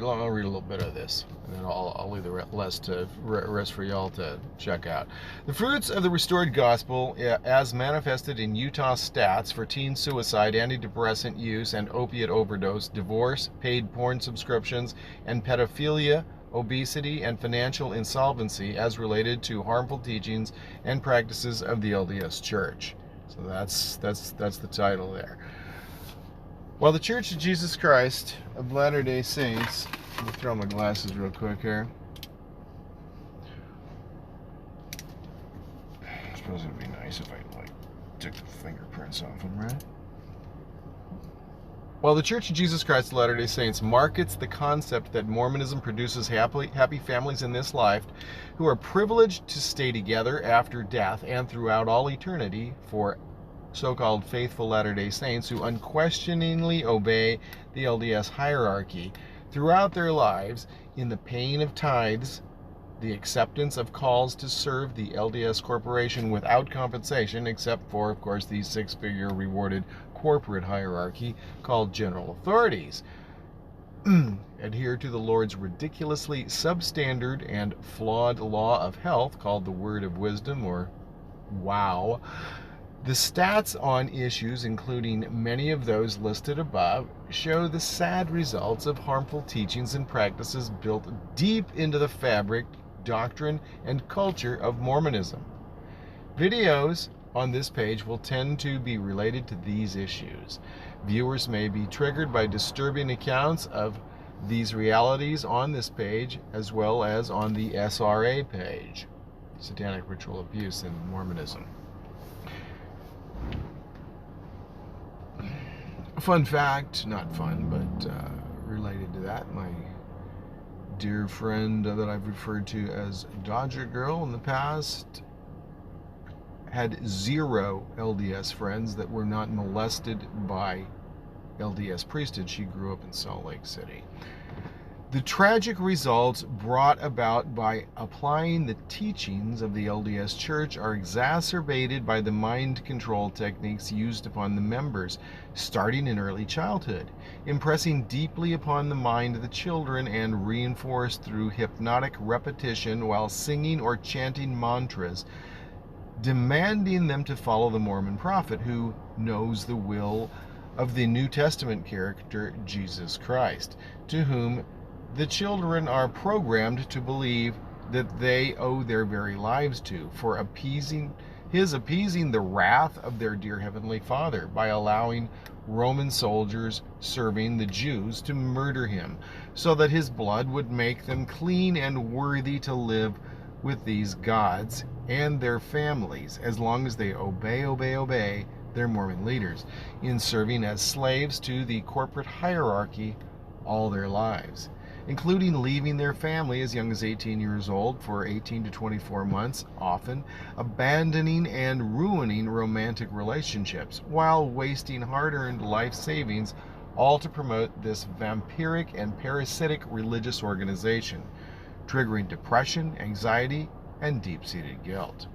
I'll read a little bit of this, and then I'll leave the rest for y'all to check out. The fruits of the restored gospel, as manifested in Utah stats for teen suicide, antidepressant use, and opiate overdose, divorce, paid porn subscriptions, and pedophilia, obesity, and financial insolvency, as related to harmful teachings and practices of the LDS Church. So that's the title there. While the Church of Jesus Christ of Latter-day Saints, let me throw my glasses real quick here. I suppose it would be nice if I took the fingerprints off them, right? While the Church of Jesus Christ of Latter-day Saints markets the concept that Mormonism produces happy families in this life who are privileged to stay together after death and throughout all eternity for so-called faithful Latter-day Saints who unquestioningly obey the LDS hierarchy throughout their lives in the paying of tithes, the acceptance of calls to serve the LDS corporation without compensation, except for, of course, the six-figure rewarded corporate hierarchy called general authorities, adhere to the Lord's ridiculously substandard and flawed law of health called the Word of Wisdom, or WOW. The stats on issues, including many of those listed above, show the sad results of harmful teachings and practices built deep into the fabric, doctrine, and culture of Mormonism. Videos on this page will tend to be related to these issues. Viewers may be triggered by disturbing accounts of these realities on this page, as well as on the SRA page, Satanic Ritual Abuse in Mormonism. Fun fact, not fun, but related to that, my dear friend that I've referred to as Dodger Girl in the past had 0 LDS friends that were not molested by LDS priesthood. She grew up in Salt Lake City. The tragic results brought about by applying the teachings of the LDS Church are exacerbated by the mind control techniques used upon the members, starting in early childhood, impressing deeply upon the mind of the children and reinforced through hypnotic repetition while singing or chanting mantras, demanding them to follow the Mormon prophet who knows the will of the New Testament character Jesus Christ, to whom the children are programmed to believe that they owe their very lives to, for appeasing the wrath of their dear Heavenly Father by allowing Roman soldiers serving the Jews to murder him, so that his blood would make them clean and worthy to live with these gods and their families, as long as they obey their Mormon leaders, in serving as slaves to the corporate hierarchy all their lives, including leaving their family as young as 18 years old for 18 to 24 months, often abandoning and ruining romantic relationships, while wasting hard-earned life savings, all to promote this vampiric and parasitic religious organization, triggering depression, anxiety, and deep-seated guilt.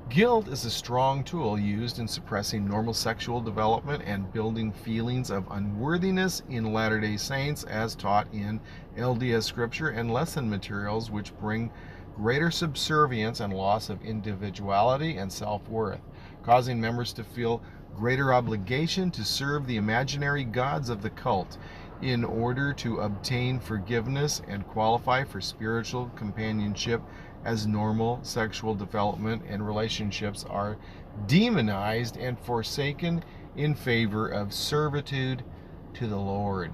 Guilt is a strong tool used in suppressing normal sexual development and building feelings of unworthiness in Latter-day Saints as taught in LDS scripture and lesson materials, which bring greater subservience and loss of individuality and self-worth, causing members to feel greater obligation to serve the imaginary gods of the cult in order to obtain forgiveness and qualify for spiritual companionship, as normal sexual development and relationships are demonized and forsaken in favor of servitude to the Lord.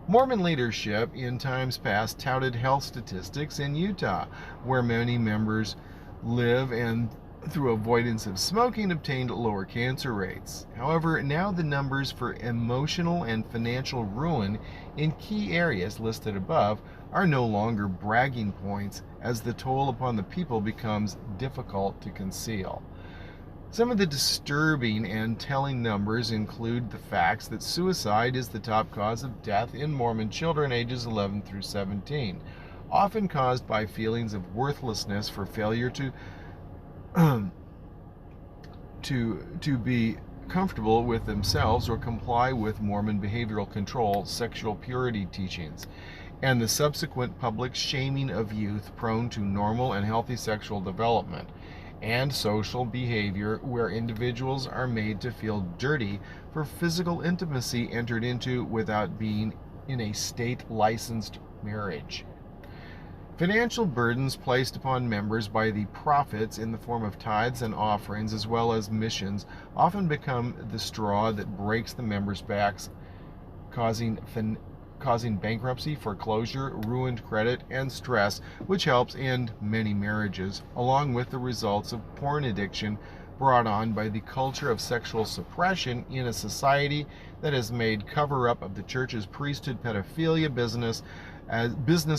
Mormon leadership in times past touted health statistics in Utah, where many members live, and through avoidance of smoking obtained lower cancer rates. However, now the numbers for emotional and financial ruin in key areas listed above are no longer bragging points, as the toll upon the people becomes difficult to conceal. Some of the disturbing and telling numbers include the facts that suicide is the top cause of death in Mormon children ages 11 through 17, often caused by feelings of worthlessness for failure to be comfortable with themselves or comply with Mormon behavioral control, sexual purity teachings, and the subsequent public shaming of youth prone to normal and healthy sexual development, and social behavior where individuals are made to feel dirty for physical intimacy entered into without being in a state-licensed marriage. Financial burdens placed upon members by the prophets in the form of tithes and offerings as well as missions often become the straw that breaks the members' backs, causing bankruptcy, foreclosure, ruined credit, and stress, which helps end many marriages, along with the results of porn addiction brought on by the culture of sexual suppression in a society that has made cover-up of the church's priesthood pedophilia business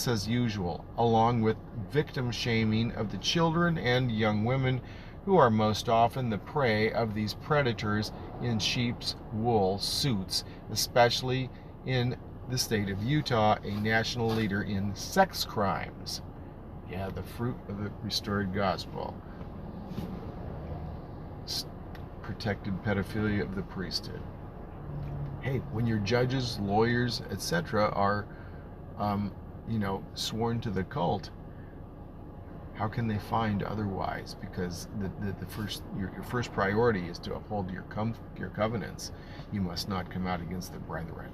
as usual, along with victim shaming of the children and young women who are most often the prey of these predators in sheep's wool suits, especially in the state of Utah, a national leader in sex crimes. Yeah, the fruit of the restored gospel. Protected pedophilia of the priesthood. Hey, when your judges, lawyers, etc. are, sworn to the cult, how can they find otherwise? Because your first priority is to uphold your covenants. You must not come out against the brethren.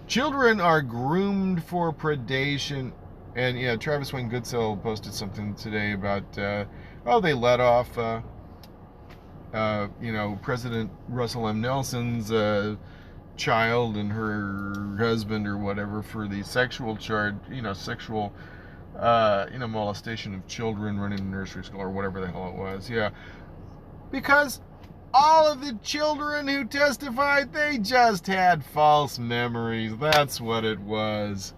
Children are groomed for predation. And yeah, Travis Wayne Goodsell posted something today about they let off President Russell M. Nelson's child and her husband or whatever for the sexual charge, sexual molestation of children running a nursery school or whatever the hell it was. Yeah, because all of the children who testified, they just had false memories. That's what it was.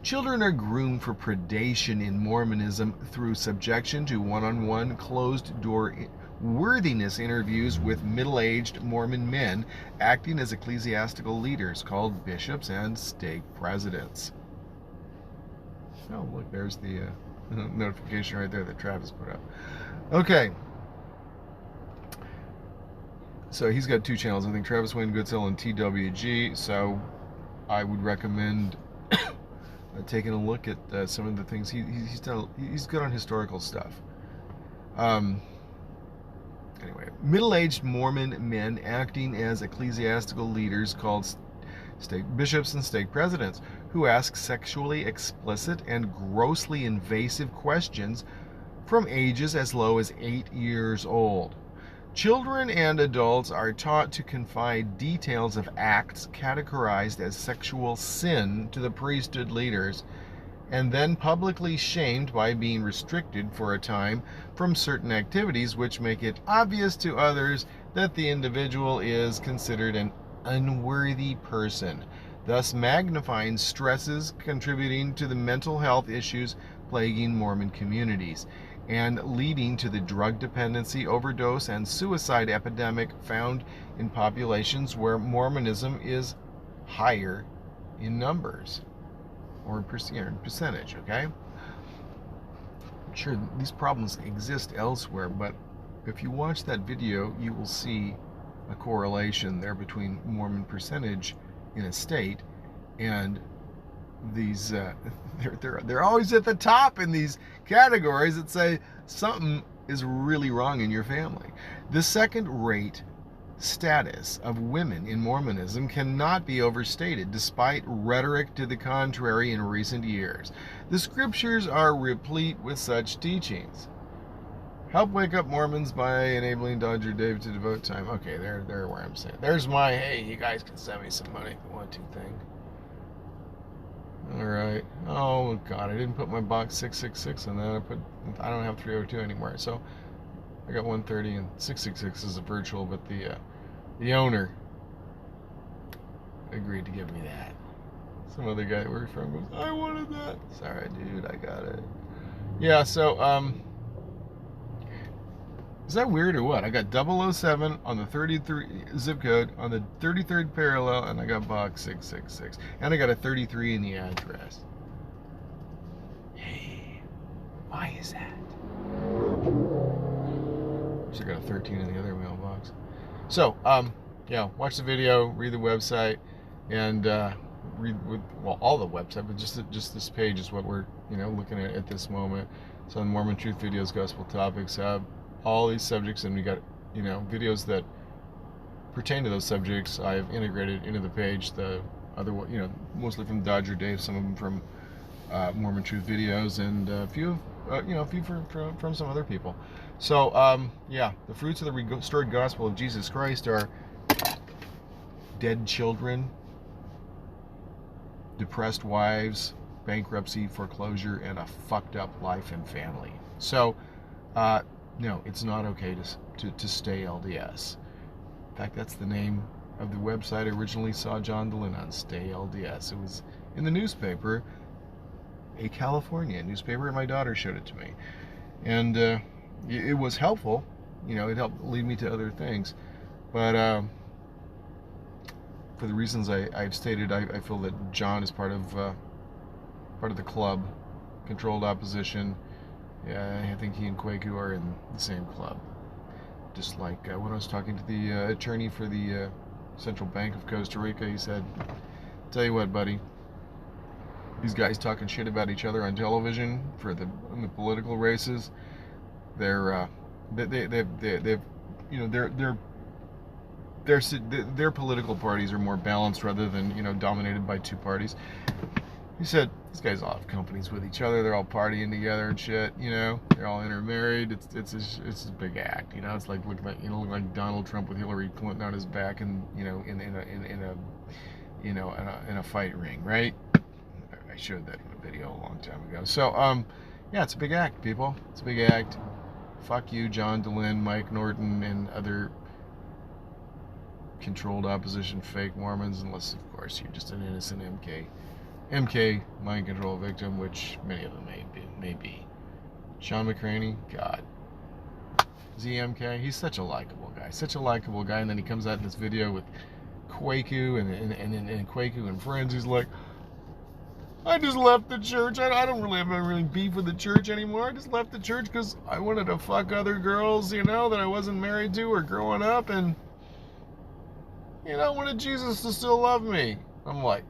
Children are groomed for predation in Mormonism through subjection to one-on-one, closed-door worthiness interviews with middle-aged Mormon men acting as ecclesiastical leaders called bishops and stake presidents. Oh, look, there's the notification right there that Travis put up. Okay. So he's got two channels, I think, Travis Wayne Goodsell and TWG, so I would recommend taking a look at some of the things he's done. He's good on historical stuff. Anyway, middle-aged Mormon men acting as ecclesiastical leaders called stake bishops and stake presidents who ask sexually explicit and grossly invasive questions from ages as low as 8 years old. Children and adults are taught to confide details of acts categorized as sexual sin to the priesthood leaders, and then publicly shamed by being restricted for a time from certain activities which make it obvious to others that the individual is considered an unworthy person, thus magnifying stresses contributing to the mental health issues plaguing Mormon communities, and leading to the drug dependency, overdose, and suicide epidemic found in populations where Mormonism is higher in numbers or percentage, okay? Sure, these problems exist elsewhere, but if you watch that video, you will see a correlation there between Mormon percentage in a state and these they're always at the top in these categories that say something is really wrong in your family. The second-rate status of women in Mormonism cannot be overstated, despite rhetoric to the contrary in recent years. The scriptures are replete with such teachings. Help wake up Mormons by enabling Dodger Dave to devote time. Okay, there where I'm saying. There's my, hey, you guys can send me some money if you want to thing. Alright. Oh, God, I didn't put my box 666 in that. I don't have 302 anymore. So, I got 130 and 666 is a virtual, but the owner agreed to give me that. Some other guy that worked for him goes, I wanted that. Sorry, dude, I got it. Yeah, so, is that weird or what? I got 007 on the 33 zip code on the 33rd parallel, and I got box 666, and I got a 33 in the address. Hey, why is that? So I got a 13 in the other mailbox. So, yeah, watch the video, read the website, and read all the website, but just this page is what we're looking at this moment. So, on Mormon Truth Videos, Gospel Topics, all these subjects, and we got videos that pertain to those subjects. I've integrated into the page. The other, mostly from Dodger Dave, some of them from Mormon Truth Videos, and a few from some other people. So, yeah, the fruits of the restored gospel of Jesus Christ are dead children, depressed wives, bankruptcy, foreclosure, and a fucked up life and family. So, no, it's not okay to stay LDS. In fact, that's the name of the website I originally saw John Dehlin on, Stay LDS. It was in the newspaper, a California newspaper, and my daughter showed it to me. And it was helpful. It helped lead me to other things. But for the reasons I've stated, I feel that John is part of the club, controlled opposition. Yeah, I think he and Kwaku are in the same club. Just like when I was talking to the attorney for the Central Bank of Costa Rica, he said, "Tell you what, buddy, these guys talking shit about each other on television in the political races, their political parties are more balanced rather than dominated by two parties." He said, "These guys all have companies with each other. They're all partying together and shit. They're all intermarried. It's a big act. It's like look like Donald Trump with Hillary Clinton on his back, and in a fight ring, right?" I showed that in a video a long time ago. So, yeah, it's a big act, people. It's a big act. Fuck you, John Dehlin, Mike Norton, and other controlled opposition fake Mormons, unless, of course, you're just an innocent MK mind control victim, which many of them may be. Sean McCraney, God. Is he MK? He's such a likable guy. And then he comes out in this video with Kwaku and Kwaku and friends. He's like, "I just left the church. I don't really have any beef with the church anymore. I just left the church because I wanted to fuck other girls, that I wasn't married to or growing up, and I wanted Jesus to still love me." I'm like,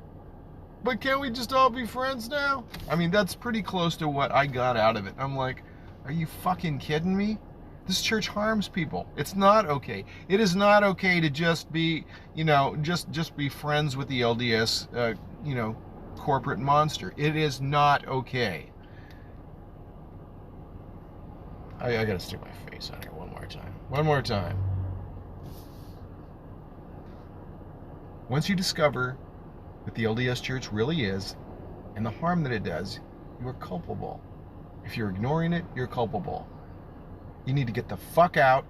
but can't we just all be friends now? I mean, that's pretty close to what I got out of it. I'm like, are you fucking kidding me? This church harms people. It's not okay. It is not okay to just be, just be friends with the LDS, corporate monster. It is not okay. I gotta stick my face on here one more time. Once you discover what the LDS Church really is and the harm that it does, you are culpable. If you're ignoring it, you're culpable. You need to get the fuck out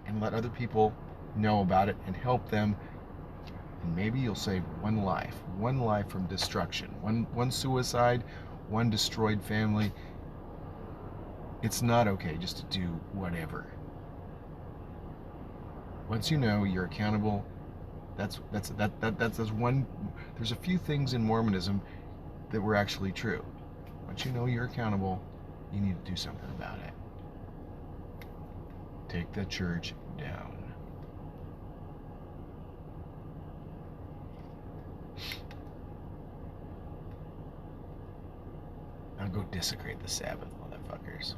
and let other people know about it and help them. And maybe you'll save one life from destruction, one suicide, one destroyed family. It's not okay just to do whatever. Once you know you're accountable, that's one. There's a few things in Mormonism that were actually true. Once you know you're accountable, you need to do something about it. Take the church down. Now go desecrate the Sabbath, motherfuckers.